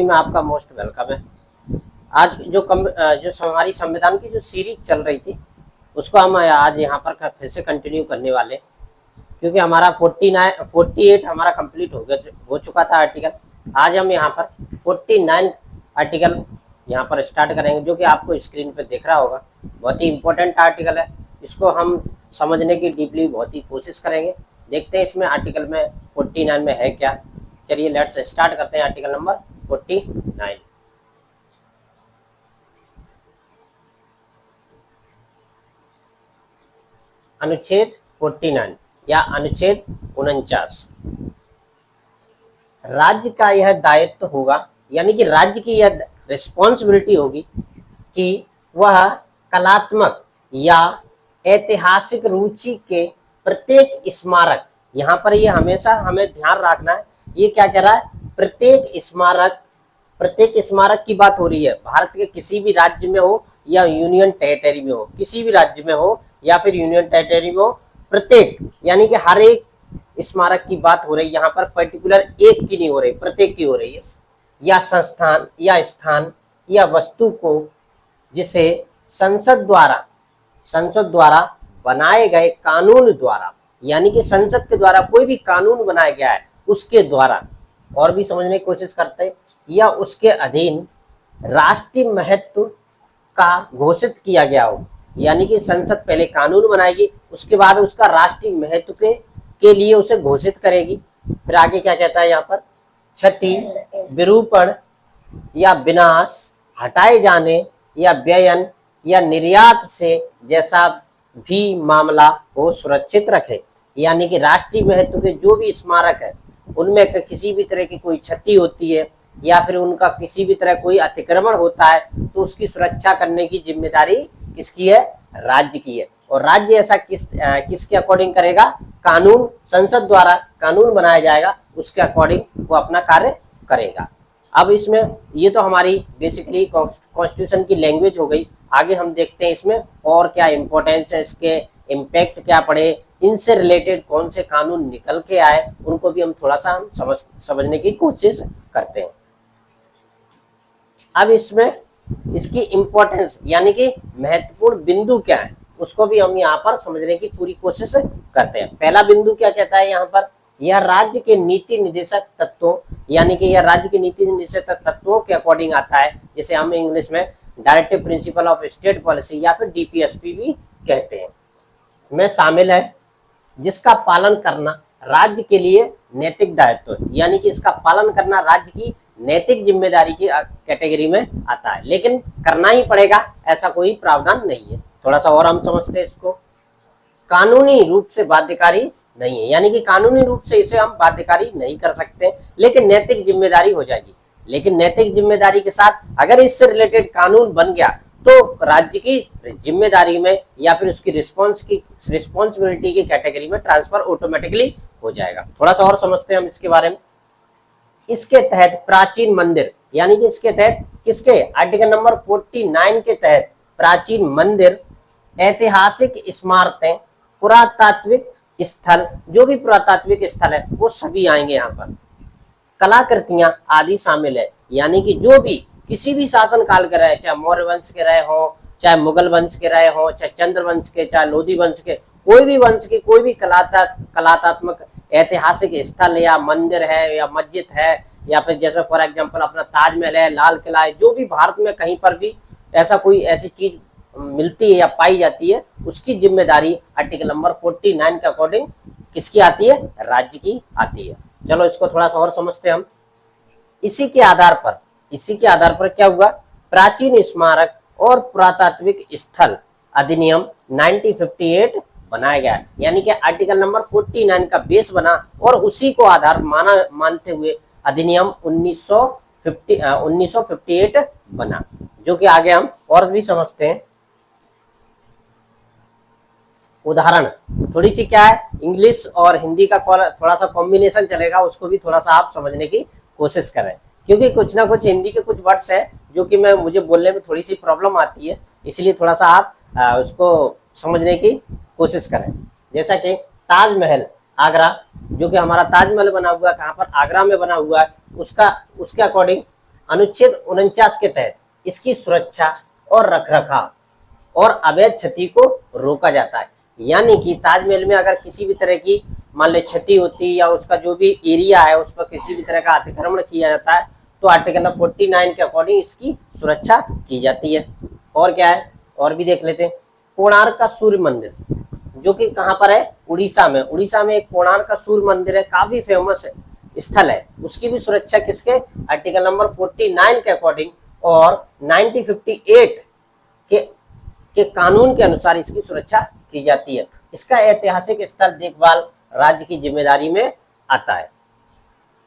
में आपका most welcome है। आज जो हमारी संविधान की जो सीरीज चल रही थी उसको हम आज यहाँ पर फिर से कंटिन्यू करने वाले, क्योंकि हमारा 48 हमारा कंप्लीट हो चुका था आर्टिकल। आज हम यहाँ पर 49 आर्टिकल यहाँ पर स्टार्ट करेंगे, जो कि आपको स्क्रीन पे दिख रहा होगा। बहुत ही इंपॉर्टेंट आर्टिकल है, इसको हम समझने की डीपली बहुत ही कोशिश करेंगे। देखते हैं इसमें आर्टिकल में 49 में है क्या। चलिए लेट्स स्टार्ट करते हैं आर्टिकल नंबर 49। अनुच्छेद 49 या अनुच्छेद 49। राज्य का यह दायित्व होगा, यानी कि राज्य की यह रिस्पॉन्सिबिलिटी होगी कि वह कलात्मक या ऐतिहासिक रुचि के प्रत्येक स्मारक, यहाँ पर ये हमेशा हमें ध्यान रखना है, ये क्या कह रहा है, प्रत्येक स्मारक की बात हो रही है। भारत के किसी भी राज्य में हो या यूनियन टेरिटरी में हो, किसी भी राज्य में हो या फिर यूनियन टेरिटरी में हो, प्रत्येक यानी कि हर एक स्मारक की बात हो रही है। यहाँ पर पर्टिकुलर एक की नहीं हो रही, प्रत्येक की हो रही है। या संस्थान या स्थान या वस्तु को जिसे संसद द्वारा बनाए गए कानून द्वारा, यानी कि संसद के द्वारा कोई भी कानून बनाया गया है उसके द्वारा, और भी समझने की कोशिश करते हैं, या उसके अधीन राष्ट्रीय महत्व का घोषित किया गया हो। यानी कि संसद पहले कानून बनाएगी, उसके बाद उसका राष्ट्रीय महत्व के लिए उसे घोषित करेगी। फिर आगे क्या कहता है यहाँ पर, क्षति, विरूपण या विनाश, हटाए जाने या व्ययन या निर्यात से जैसा भी मामला हो सुरक्षित रखे। यानी कि राष्ट्रीय महत्व के जो भी स्मारक है उनमें किसी भी तरह की कोई क्षति होती है या फिर उनका किसी भी तरह कोई अतिक्रमण होता है तो उसकी सुरक्षा करने की जिम्मेदारी किसकी है, राज्य की है। और राज्य ऐसा किसके अकॉर्डिंग करेगा, कानून, संसद द्वारा कानून बनाया जाएगा, उसके अकॉर्डिंग वो अपना कार्य करेगा। अब इसमें ये तो हमारी बेसिकली कॉन्स्टिट्यूशन की लैंग्वेज हो गई। आगे हम देखते हैं इसमें और क्या इंपॉर्टेंस है, इसके इम्पैक्ट क्या पड़े, इनसे रिलेटेड कौन से कानून निकल के आए, उनको भी हम थोड़ा सा समझने की कोशिश करते हैं। अब इसमें इसकी इम्पोर्टेंस यानी कि महत्वपूर्ण बिंदु क्या है उसको भी हम यहाँ पर समझने की पूरी कोशिश करते हैं। पहला बिंदु क्या कहता है यहाँ पर, यह राज्य के नीति निर्देशक तत्वों, यानी कि यह राज्य के नीति निर्देशक तत्वों के अकॉर्डिंग आता है, जिसे हम इंग्लिश में directive principle of state policy या फिर डीपीएसपी भी कहते हैं, में शामिल है, जिसका पालन करना राज्य के लिए नैतिक दायित्व है। यानी कि इसका पालन करना राज्य की नैतिक जिम्मेदारी की कैटेगरी में आता है, लेकिन करना ही पड़ेगा ऐसा कोई प्रावधान नहीं है। थोड़ा सा और हम समझते हैं इसको। कानूनी रूप से बाध्यकारी नहीं है, यानी कि कानूनी रूप से इसे हम बाध्यकारी नहीं कर सकते, लेकिन नैतिक जिम्मेदारी हो जाएगी। लेकिन नैतिक जिम्मेदारी के साथ अगर इससे रिलेटेड कानून बन गया तो राज्य की जिम्मेदारी में या फिर उसकी रिस्पॉन्सिबिलिटी की कैटेगरी में ट्रांसफर ऑटोमेटिकली हो जाएगा। थोड़ा सा और समझते हैं हम इसके बारे में। इसके तहत प्राचीन मंदिर, यानी कि इसके तहत किसके, आर्टिकल नंबर 49 के तहत प्राचीन मंदिर, ऐतिहासिक इमारतें, पुरातात्विक स्थल, जो भी पुरातात्विक स्थल है वो सभी आएंगे यहाँ पर। कलाकृतियां आदि शामिल है, यानी कि जो भी किसी भी शासन काल के रहे, चाहे मौर्य वंश के रहे हो, चाहे मुगल वंश के रहे हो, चाहे चंद्र वंश के, चाहे लोधी वंश के, कोई भी वंश की कोई भी कलात्मक ऐतिहासिक स्थल या मंदिर है या मस्जिद है, या फिर जैसे फॉर एग्जांपल अपना ताजमहल है, लाल किला है, जो भी भारत में कहीं पर भी ऐसा कोई ऐसी चीज मिलती है या पाई जाती है, उसकी जिम्मेदारी आर्टिकल नंबर 49 के अकॉर्डिंग किसकी आती है, राज्य की आती है। चलो इसको थोड़ा सा और समझते हैं हम। इसी के आधार पर क्या हुआ, प्राचीन स्मारक और पुरातात्विक स्थल अधिनियम 1958 बनाया गया, यानी कि आर्टिकल नंबर 49 का बेस बना और उसी को आधार मानते हुए अधिनियम 1958 बना, जो कि आगे हम और भी समझते हैं। उदाहरण थोड़ी सी क्या है, इंग्लिश और हिंदी का थोड़ा सा कॉम्बिनेशन चलेगा, उसको भी थोड़ा सा आप समझने की कोशिश करें, क्योंकि कुछ ना कुछ हिंदी के कुछ वर्ड्स हैं जो कि मुझे बोलने में थोड़ी सी प्रॉब्लम आती है, इसलिए थोड़ा सा आप उसको समझने की कोशिश करें। जैसा कि ताजमहल आगरा, जो कि हमारा ताजमहल बना हुआ है, कहाँ पर, आगरा में बना हुआ है, उसके अकॉर्डिंग अनुच्छेद 49 के तहत इसकी सुरक्षा और रखरखाव और अवैध क्षति को रोका जाता है। यानी कि ताजमहल में अगर किसी भी तरह की मान ले क्षति होती है या उसका जो भी एरिया है उस पर किसी भी तरह का अतिक्रमण किया जाता है तो आर्टिकल नंबर 49 के अकॉर्डिंग इसकी सुरक्षा की जाती है। और क्या है, और भी देख लेते हैं। कोणार्क का सूर्य मंदिर जो कि कहाँ पर है, उड़ीसा में। उड़ीसा में एक कोणार्क का सूर्य मंदिर है, काफी फेमस स्थल है। उसकी भी सुरक्षा किसके, आर्टिकल नंबर 49 के अकॉर्डिंग और 1958 के कानून के अनुसार इसकी सुरक्षा की जाती है। इसका ऐतिहासिक स्थल देखभाल राज्य की जिम्मेदारी में आता है।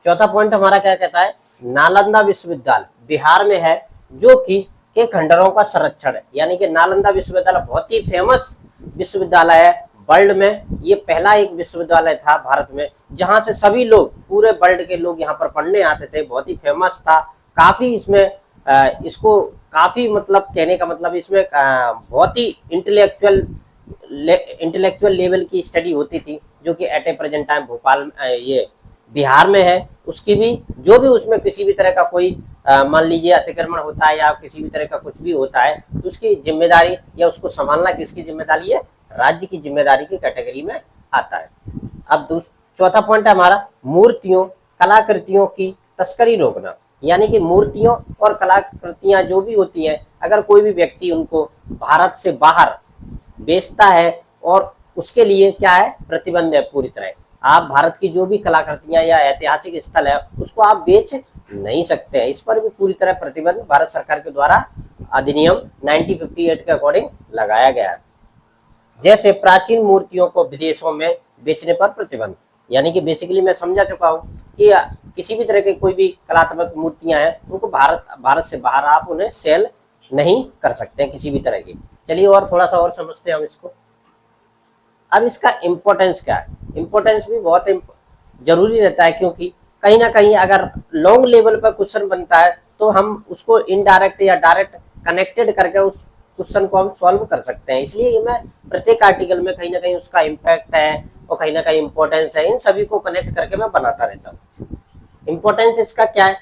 चौथा पॉइंट हमारा क्या कहता है, नालंदा विश्वविद्यालय बिहार में है जो कि के खंडरों का संरक्षण है। यानी कि नालंदा विश्वविद्यालय बहुत ही फेमस विश्वविद्यालय है वर्ल्ड में। ये पहला एक विश्वविद्यालय था भारत में जहां से सभी लोग, पूरे वर्ल्ड के लोग यहाँ पर पढ़ने आते थे। बहुत ही फेमस था, काफी इसमें इसको काफी मतलब कहने का मतलब इसमें बहुत ही इंटेलेक्चुअल लेवल की स्टडी होती थी जो कि एट ए प्रेजेंट टाइम भोपाल ये बिहार में है। उसकी भी जो भी उसमें किसी भी तरह का कोई मान लीजिए अतिक्रमण होता है या किसी भी तरह का कुछ भी होता है तो उसकी जिम्मेदारी या उसको संभालना किसकी जिम्मेदारी है, राज्य की जिम्मेदारी की कैटेगरी में आता है। अब चौथा पॉइंट है हमारा मूर्तियों कलाकृतियों की तस्करी रोकना। यानी कि मूर्तियों और कलाकृतियां जो भी होती हैं अगर कोई भी व्यक्ति उनको भारत से बाहर बेचता है और उसके लिए क्या है, प्रतिबंध है पूरी तरह। आप भारत की जो भी कलाकृतियां या ऐतिहासिक स्थल है उसको आप बेच नहीं सकते हैं। इस पर भी पूरी तरह प्रतिबंध भारत सरकार के द्वारा अधिनियम 1958 के अकॉर्डिंग लगाया गया है। जैसे प्राचीन मूर्तियों को विदेशों में बेचने पर प्रतिबंध। यानी कि बेसिकली मैं समझा चुका हूँ कि किसी भी तरह की कोई भी कलात्मक मूर्तियां हैं उनको भारत से बाहर आप उन्हें सेल नहीं कर सकते हैं किसी भी तरह की। चलिए और थोड़ा सा और समझते हैं हम इसको। अब इसका इम्पोर्टेंस क्या है, इम्पोर्टेंस भी बहुत जरूरी रहता है क्योंकि कहीं ना कहीं अगर लॉन्ग लेवल पर क्वेश्चन बनता है तो हम उसको इनडायरेक्ट या डायरेक्ट कनेक्टेड करके उस क्वेश्चन को हम सॉल्व कर सकते हैं। इसलिए मैं प्रत्येक आर्टिकल में कहीं ना कहीं उसका इम्पैक्ट है और कहीं ना कहीं इंपॉर्टेंस है, इन सभी को कनेक्ट करके मैं बनाता रहता हूँ। इंपॉर्टेंस इसका क्या है,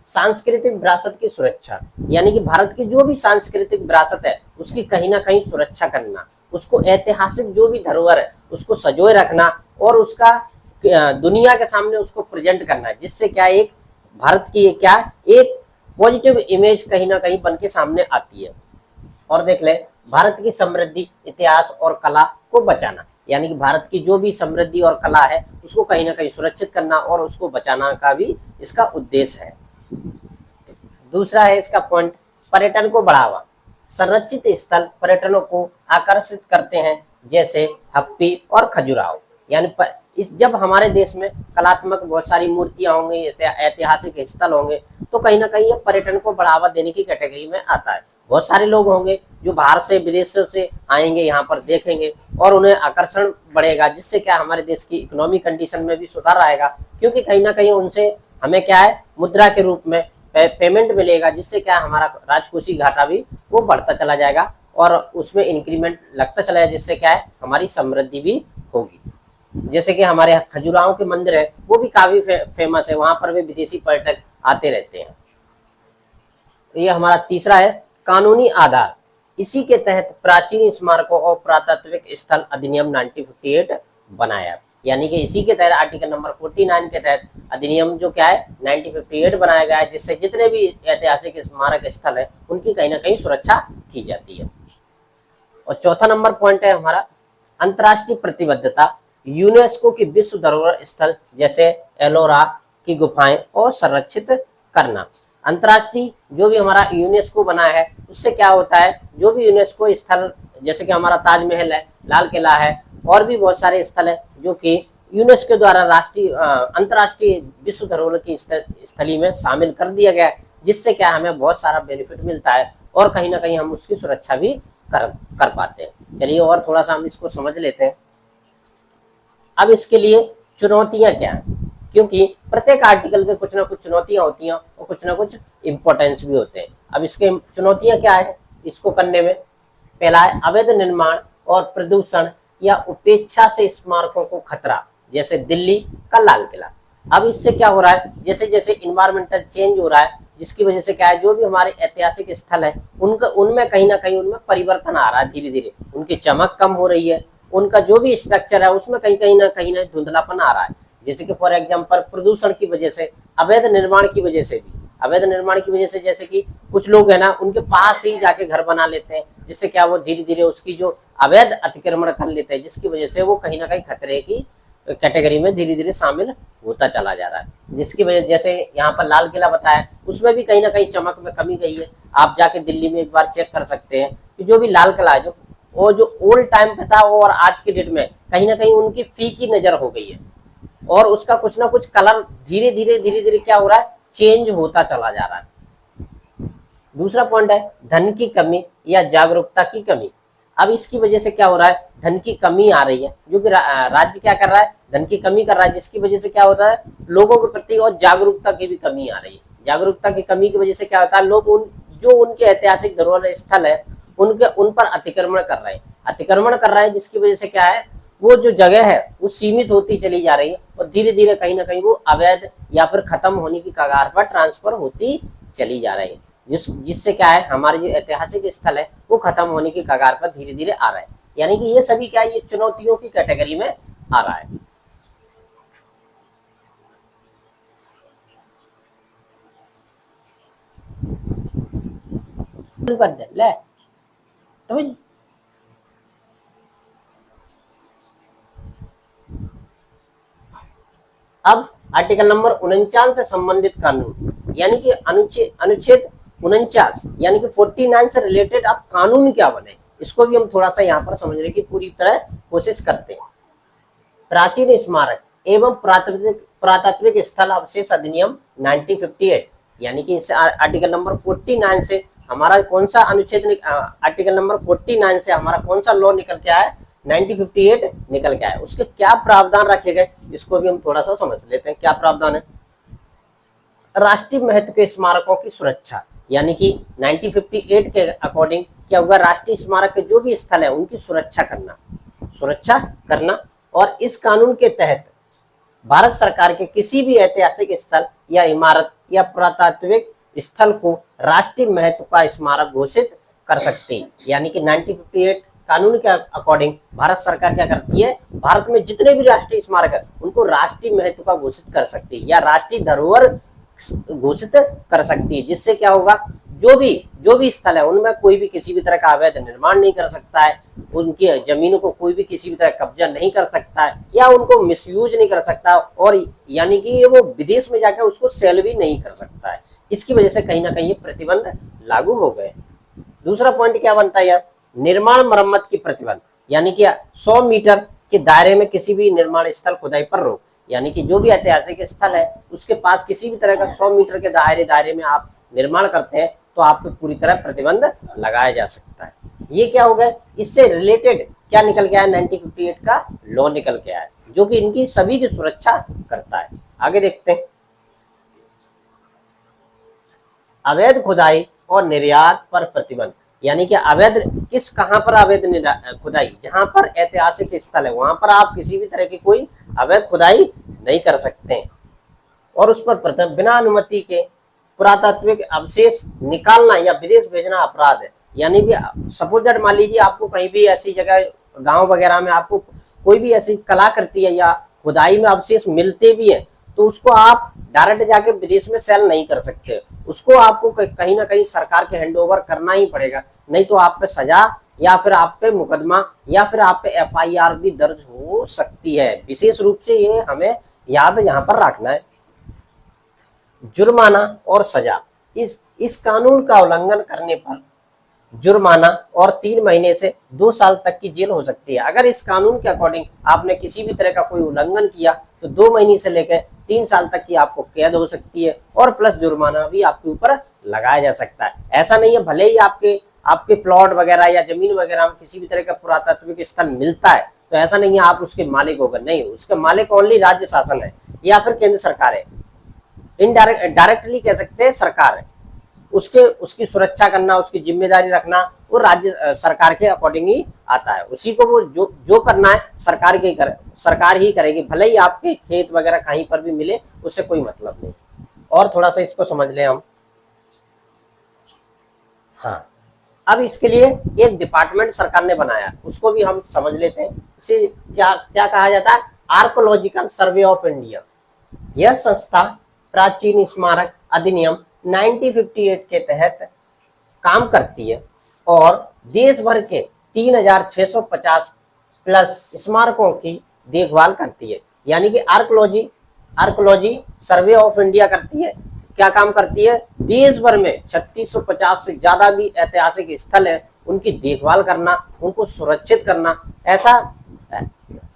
सांस्कृतिक विरासत की सुरक्षा। यानी कि भारत की जो भी सांस्कृतिक विरासत है उसकी कहीं ना कहीं सुरक्षा करना, उसको ऐतिहासिक जो भी धरोहर है उसको सजोए रखना और उसका दुनिया के सामने उसको प्रेजेंट करना है, जिससे क्या एक भारत की क्या एक पॉजिटिव इमेज कहीं ना कहीं बन के सामने आती है। और देख ले, भारत की समृद्धि इतिहास और कला को बचाना। यानी कि भारत की जो भी समृद्धि और कला है उसको कहीं ना कहीं सुरक्षित करना और उसको बचाना का भी इसका उद्देश्य है। दूसरा है इसका पॉइंट, पर्यटन को बढ़ावा। संरक्षित स्थल पर्यटनों को आकर्षित करते हैं जैसे हम्पी और खजुराहो। यानी जब हमारे देश में कलात्मक बहुत सारी मूर्तियां होंगी, ऐतिहासिक स्थल होंगे तो कहीं ना कहीं ये पर्यटन को बढ़ावा देने की कैटेगरी में आता है। बहुत सारे लोग होंगे जो बाहर से विदेशों से आएंगे, यहाँ पर देखेंगे और उन्हें आकर्षण बढ़ेगा, जिससे क्या हमारे देश की इकोनॉमिक कंडीशन में भी सुधार आएगा क्योंकि कहीं ना कहीं उनसे हमें क्या है मुद्रा के रूप में पेमेंट मिलेगा, जिससे क्या हमारा राजकोषीय घाटा भी वो बढ़ता चला जाएगा और उसमें इंक्रीमेंट लगता चला जाएगा, जिससे क्या है हमारी समृद्धि भी होगी। जैसे कि हमारे खजुराहो के मंदिर है वो भी काफी फेमस है, वहां पर भी विदेशी पर्यटक आते रहते हैं। ये हमारा तीसरा है कानूनी आधार। इसी के तहत प्राचीन स्मारकों और पुरातात्विक स्थल अधिनियम 1958 बनाया। यानी कि इसी के तहत आर्टिकल नंबर 49 के तहत अधिनियम जो क्या है 1958 बनाया गया है, जिससे जितने भी ऐतिहासिक स्मारक स्थल है उनकी कहीं ना कहीं सुरक्षा की जाती है। और चौथा नंबर पॉइंट है हमारा अंतर्राष्ट्रीय प्रतिबद्धता। यूनेस्को की विश्व धरोहर स्थल जैसे एलोरा की गुफाएं और संरक्षित करना। अंतर्राष्ट्रीय जो भी हमारा यूनेस्को बना है उससे क्या होता है, जो भी यूनेस्को स्थल जैसे कि हमारा ताजमहल है, लाल किला है और भी बहुत सारे स्थल है जो कि यूनेस्को द्वारा राष्ट्रीय अंतर्राष्ट्रीय विश्व धरोहर की स्थली में शामिल कर दिया गया है, जिससे क्या हमें बहुत सारा बेनिफिट मिलता है और कहीं ना कहीं हम उसकी सुरक्षा भी कर पाते हैं। चलिए और थोड़ा सा हम इसको समझ लेते हैं। अब इसके लिए चुनौतियां क्या हैं, क्योंकि प्रत्येक आर्टिकल के कुछ ना कुछ चुनौतियां होती हैं और कुछ ना कुछ इंपॉर्टेंस भी होते हैं। अब इसके चुनौतियां क्या है इसको करने में, पहला है अवैध निर्माण और प्रदूषण या उपेक्षा से स्मारकों को खतरा, जैसे दिल्ली का लाल किला। अब इससे क्या हो रहा है, जैसे जैसे इन्वायरमेंटल चेंज हो रहा है जिसकी वजह से क्या है, जो भी हमारे ऐतिहासिक स्थल है उनका उनमें कहीं ना कहीं उनमें परिवर्तन आ रहा है, धीरे धीरे उनकी चमक कम हो रही है, उनका जो भी स्ट्रक्चर है उसमें कहीं ना धुंधलापन आ रहा है। जैसे कि फॉर एग्जाम्पल प्रदूषण की वजह से, अवैध निर्माण की वजह से भी, अवैध निर्माण की वजह से जैसे कि कुछ लोग है ना उनके पास ही जाके घर बना लेते हैं, जिससे क्या वो धीरे धीरे उसकी जो अवैध अतिक्रमण कर लेते हैं, जिसकी वजह से वो कहीं ना कहीं खतरे की कैटेगरी में धीरे धीरे शामिल होता चला जा रहा है। जिसकी वजह, जैसे यहाँ पर लाल किला बताया, उसमें भी कहीं ना कहीं चमक में कमी गई है। आप जाके दिल्ली में एक बार चेक कर सकते हैं कि जो भी लाल किला है, जो वो जो ओल्ड टाइम पे था वो और आज के डेट में कहीं ना कहीं उनकी फीकी नजर हो गई है, और उसका कुछ ना कुछ कलर धीरे धीरे क्या हो रहा है, चेंज होता चला जा रहा है। दूसरा पॉइंट है धन की कमी या जागरूकता की कमी। अब इसकी वजह से क्या हो रहा है, धन की कमी आ रही है, जो कि राज्य क्या कर रहा है, धन की कमी कर रहा है, जिसकी वजह से क्या होता है, लोगों के प्रति और जागरूकता की भी कमी आ रही है। जागरूकता की कमी की वजह से क्या होता है, लोग जो उनके ऐतिहासिक धरोहर स्थल है उन पर अतिक्रमण कर रहे हैं, जिसकी वजह से क्या है, वो जो जगह है वो सीमित होती चली जा रही है, और धीरे धीरे कहीं ना कहीं वो अवैध या फिर खत्म होने की कगार पर ट्रांसफर होती चली जा रही है, जिससे क्या है, हमारे जो ऐतिहासिक स्थल है वो खत्म होने की कगार पर धीरे धीरे आ रहा है। यानी कि ये सभी क्या है, ये चुनौतियों की कैटेगरी में आ रहा है। ले तो अब आर्टिकल नंबर 49 से संबंधित कानून, यानी कि अनुच्छेद 49 यानी कि 49 से रिलेटेड अब कानून क्या बने, इसको भी हम थोड़ा सा यहाँ पर समझने की पूरी तरह कोशिश करते हैं। प्राचीन स्मारक एवं पुरातात्विक स्थल अवशेष अधिनियम 1958, यानी कि इस आर्टिकल नंबर 49 से हमारा कौन सा अनुच्छेद, आर्टिकल नंबर 49 से हमारा कौन सा लॉ निकल के आया, 1958 निकल के आया। उसके क्या प्रावधान रखे गए, इसको भी हम थोड़ा सा समझ लेते हैं। क्या प्रावधान है, राष्ट्रीय महत्व के स्मारकों की सुरक्षा, यानी कि 1958 के अकॉर्डिंग क्या होगा, राष्ट्रीय स्मारक के जो भी स्थल है उनकी सुरक्षा करना। और इस कानून के तहत भारत सरकार के किसी भी ऐतिहासिक स्थल या इमारत या पुरातात्विक स्थल को राष्ट्रीय महत्व का स्मारक घोषित कर सकती है। यानी कि 1958 कानून के अकॉर्डिंग भारत सरकार क्या करती है, भारत में जितने भी राष्ट्रीय स्मारक है उनको राष्ट्रीय महत्व का घोषित कर सकती है या राष्ट्रीय धरोहर घोषित कर सकती है, जिससे क्या होगा, जो भी स्थल है उनमें कोई भी किसी भी तरह का अवैध निर्माण नहीं कर सकता है, उनकी जमीनों को कोई भी किसी भी तरह कब्जा नहीं कर सकता है या उनको मिसयूज नहीं कर सकता, और यानी कि वो विदेश में जाकर उसको सेल भी नहीं कर सकता है। इसकी वजह से कहीं ना कहीं ये प्रतिबंध लागू हो गए। दूसरा पॉइंट क्या बनता है यार, निर्माण मरम्मत की प्रतिबंध, यानी कि 100 मीटर के दायरे में किसी भी निर्माण स्थल खुदाई पर रोक, यानी कि जो भी ऐतिहासिक स्थल है उसके पास किसी भी तरह का 100 मीटर के दायरे में आप निर्माण करते हैं तो आप पे पूरी तरह प्रतिबंध लगाया जा सकता है। ये क्या हो गया, इससे रिलेटेड क्या निकल गया है, 1958 का लॉ निकल के आया है, जो कि इनकी सभी की सुरक्षा करता है। आगे देखते हैं, अवैध खुदाई और निर्यात पर प्रतिबंध, यानी कि अवैध कहां पर अवैध खुदाई, जहां पर ऐतिहासिक स्थल है वहां पर आप किसी भी तरह की कोई अवैध खुदाई नहीं कर सकते हैं, और उस पर बिना अनुमति के पुरातात्विक अवशेष निकालना या विदेश भेजना अपराध है। यानी कि सपोज दैट मान लीजिए आपको कहीं भी ऐसी जगह गांव वगैरह में आपको कोई भी ऐसी कलाकृति है या खुदाई में अवशेष मिलते भी हैं तो उसको आप डायरेक्ट जाके विदेश में सेल नहीं कर सकते, उसको आपको कहीं ना कहीं सरकार के हैंड ओवर करना ही पड़ेगा, नहीं तो आप पे सजा या फिर आप पे मुकदमा या फिर आप पे FIR भी दर्ज हो सकती है। विशेष रूप से ये हमें याद यहाँ पर रखना है। जुर्माना और सजा, इस कानून का उल्लंघन करने पर जुर्माना और 3 महीने से 2 साल तक की जेल हो सकती है। अगर इस कानून के अकॉर्डिंग आपने किसी भी तरह का कोई उल्लंघन किया तो 2 महीने से लेकर 3 साल तक की आपको कैद हो सकती है और प्लस जुर्माना भी आपके ऊपर लगाया जा सकता है। ऐसा नहीं है भले ही आपके प्लॉट वगैरह या जमीन वगैरह में किसी भी तरह का पुरातात्विक स्थल मिलता है तो ऐसा नहीं है आप उसके मालिक होगा, नहीं, उसके मालिक ओनली राज्य शासन है या फिर केंद्र सरकार है, डायरेक्टली कह सकते हैं सरकार है। उसकी सुरक्षा करना, उसकी जिम्मेदारी रखना वो राज्य सरकार के अकॉर्डिंग ही आता है, उसी को वो जो करना है सरकार ही करेगी, भले ही आपके खेत वगैरह कहीं पर भी मिले उससे कोई मतलब नहीं। और थोड़ा सा इसको समझ लें हम, हाँ, अब इसके लिए एक डिपार्टमेंट सरकार ने बनाया, उसको भी हम समझ लेते हैं। इसे क्या क्या कहा जाता है? Archaeological survey of India. यह संस्था प्राचीन स्मारक अधिनियम 1958 के तहत काम करती है और देश भर के 3650 प्लस स्मारकों की देखभाल करती है। यानी कि आर्कोलॉजी सर्वे ऑफ इंडिया करती है, क्या काम करती है? देश भर में 3650 से ज्यादा भी ऐतिहासिक स्थल है, उनकी देखभाल करना, उनको सुरक्षित करना, ऐसा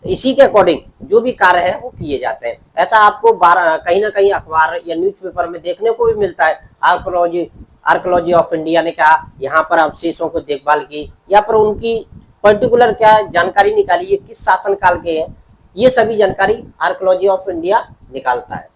इसी के अकॉर्डिंग जो भी कार्य है वो किए जाते हैं। ऐसा आपको कहीं ना कहीं अखबार या न्यूज़पेपर में देखने को भी मिलता है। आर्कोलॉजी ऑफ इंडिया ने कहा यहाँ पर अवशेषों को देखभाल की, या पर उनकी पर्टिकुलर क्या जानकारी निकाली है, किस शासनकाल के हैं, ये सभी जानकारी आर्कोलॉजी ऑफ इंडिया निकालता है।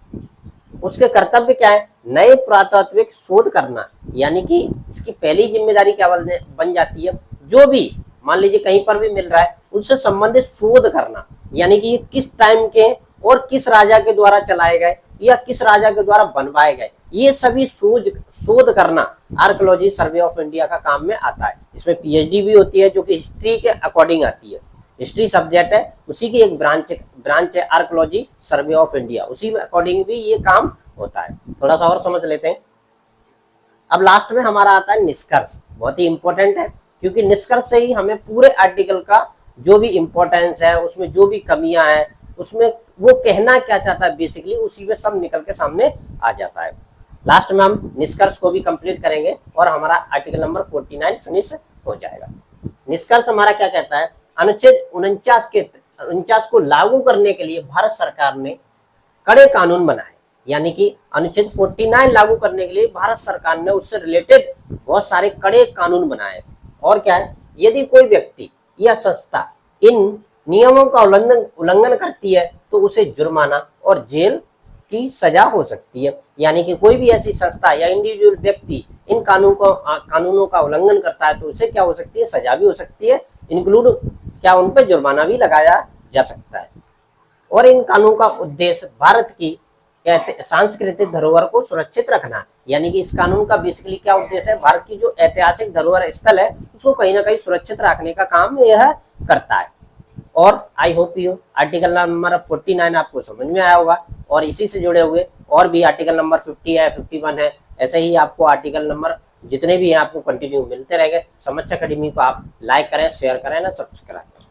उसके कर्तव्य क्या है? नए पुरातात्विक शोध करना, यानी कि इसकी पहली जिम्मेदारी क्या बन जाती है? जो भी मान लीजिए कहीं पर भी मिल रहा है उससे संबंधित शोध करना, यानी कि ये किस टाइम के और किस राजा के द्वारा चलाए गए या किस राजा के द्वारा बनवाए गए, ये सभी शोध करना आर्कोलॉजी सर्वे ऑफ इंडिया का काम में आता है। इसमें पीएचडी भी होती है जो कि हिस्ट्री के अकॉर्डिंग आती है, हिस्ट्री सब्जेक्ट है, उसी की एक ब्रांच है आर्कोलॉजी सर्वे ऑफ इंडिया, उसी में अकॉर्डिंग भी ये काम होता है। थोड़ा सा और समझ लेते हैं। अब लास्ट में हमारा आता है निष्कर्ष, बहुत ही इंपॉर्टेंट है, क्योंकि निष्कर्ष से ही हमें पूरे आर्टिकल का जो भी इंपॉर्टेंस है, उसमें जो भी कमियां हैं, उसमें वो कहना क्या चाहता है बेसिकली, उसी में सब निकल के सामने आ जाता है। लास्ट में हम निष्कर्ष को भी कंप्लीट करेंगे और हमारा आर्टिकल नंबर 49 फिनिश हो जाएगा। निष्कर्ष हमारा क्या कहता है? अनुच्छेद 49 को लागू करने के लिए भारत सरकार ने कड़े कानून बनाए, यानी कि अनुच्छेद 49 लागू करने के लिए भारत सरकार ने उससे रिलेटेड बहुत सारे कड़े कानून बनाए। और क्या है? यदि कोई व्यक्ति या संस्था इन नियमों का उल्लंघन करती है तो उसे जुर्माना और जेल की सजा हो सकती है। यानी कि कोई भी ऐसी संस्था या इंडिविजुअल व्यक्ति इन कानूनों का उल्लंघन करता है तो उसे क्या हो सकती है? सजा भी हो सकती है, इंक्लूड क्या उन पर जुर्माना भी लगाया जा सकता है। और इन कानूनों का उद्देश्य भारत की सांस्कृतिक धरोहर को सुरक्षित रखना, यानी कि इस कानून का बेसिकली क्या उद्देश्य है? भारत की जो ऐतिहासिक धरोहर स्थल है उसको कहीं ना कहीं सुरक्षित रखने का काम यह करता है। और I hope you article number 49 आपको समझ में आया होगा, और इसी से जुड़े हुए और भी आर्टिकल नंबर 50 है, 51 है, ऐसे ही आपको आर्टिकल नंबर जितने भी हैं आपको कंटिन्यू मिलते रहेंगे। समक्ष अकेडमी को आप लाइक करें, शेयर करें ना, सब्सक्राइब करें।